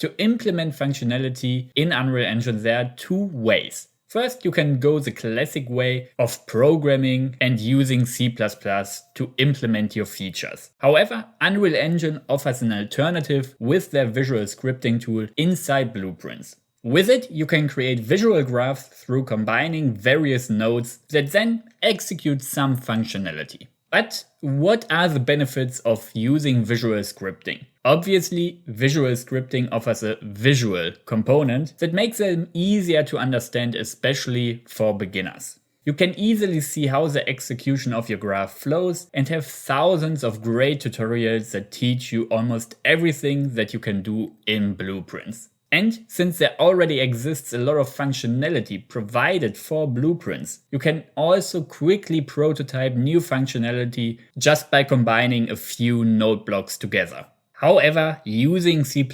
To implement functionality in Unreal Engine, there are two ways. First, you can go the classic way of programming and using C++ to implement your features. However, Unreal Engine offers an alternative with their visual scripting tool inside Blueprints. With it, you can create visual graphs through combining various nodes that then execute some functionality. But what are the benefits of using visual scripting? Obviously, visual scripting offers a visual component that makes them easier to understand, especially for beginners. You can easily see how the execution of your graph flows and have thousands of great tutorials that teach you almost everything that you can do in Blueprints. And since there already exists a lot of functionality provided for Blueprints, you can also quickly prototype new functionality just by combining a few node blocks together. However, using C++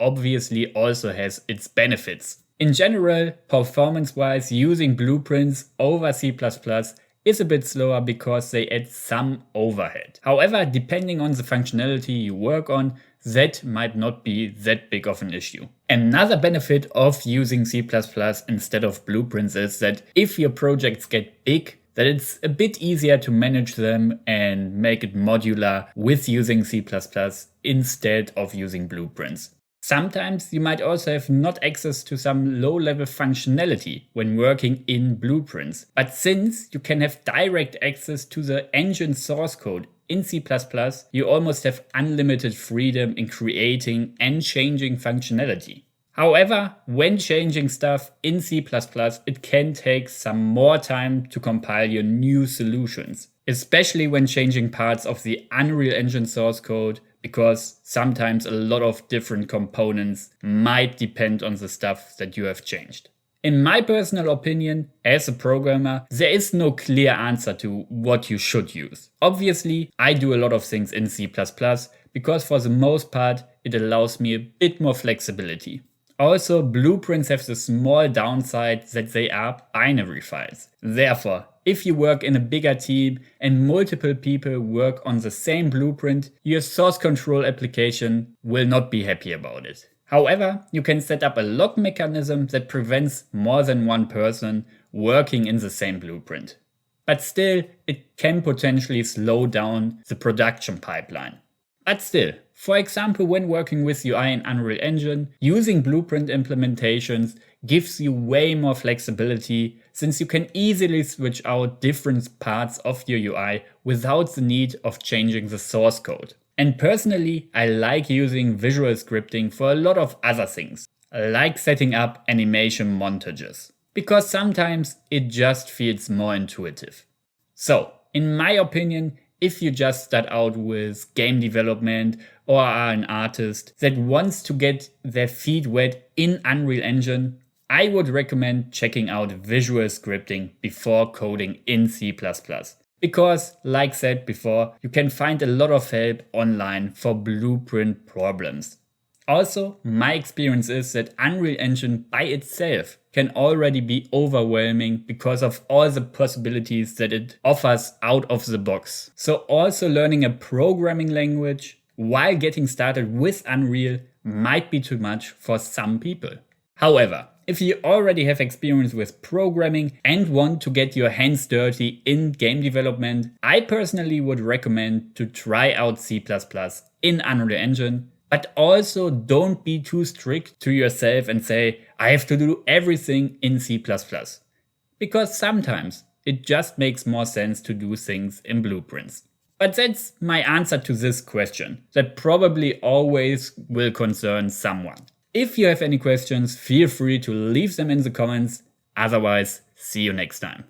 obviously also has its benefits. In general, performance-wise, using Blueprints over C++ is a bit slower because they add some overhead. However, depending on the functionality you work on, that might not be that big of an issue. Another benefit of using C++ instead of Blueprints is that if your projects get big, that it's a bit easier to manage them and make it modular with using C++ instead of using Blueprints. Sometimes you might also have not access to some low-level functionality when working in Blueprints. But since you can have direct access to the engine source code in C++, you almost have unlimited freedom in creating and changing functionality. However, when changing stuff in C++, it can take some more time to compile your new solutions, especially when changing parts of the Unreal Engine source code, because sometimes a lot of different components might depend on the stuff that you have changed. In my personal opinion, as a programmer, there is no clear answer to what you should use. Obviously, I do a lot of things in C++ because for the most part, it allows me a bit more flexibility. Also, Blueprints have the small downside that they are binary files. Therefore, if you work in a bigger team and multiple people work on the same blueprint, your source control application will not be happy about it. However, you can set up a lock mechanism that prevents more than one person working in the same blueprint. But still, it can potentially slow down the production pipeline. But still, for example, when working with UI in Unreal Engine, using Blueprint implementations gives you way more flexibility since you can easily switch out different parts of your UI without the need of changing the source code. And personally, I like using visual scripting for a lot of other things, like setting up animation montages, because sometimes it just feels more intuitive. So, in my opinion, if you just start out with game development or are an artist that wants to get their feet wet in Unreal Engine, I would recommend checking out visual scripting before coding in C++. Because, like said before, you can find a lot of help online for blueprint problems. Also, my experience is that Unreal Engine by itself can already be overwhelming because of all the possibilities that it offers out of the box. So also learning a programming language while getting started with Unreal might be too much for some people. However, if you already have experience with programming and want to get your hands dirty in game development, I personally would recommend to try out C++ in Unreal Engine. But also don't be too strict to yourself and say, I have to do everything in C++. Because sometimes it just makes more sense to do things in Blueprints. But that's my answer to this question that probably always will concern someone. If you have any questions, feel free to leave them in the comments. Otherwise, see you next time.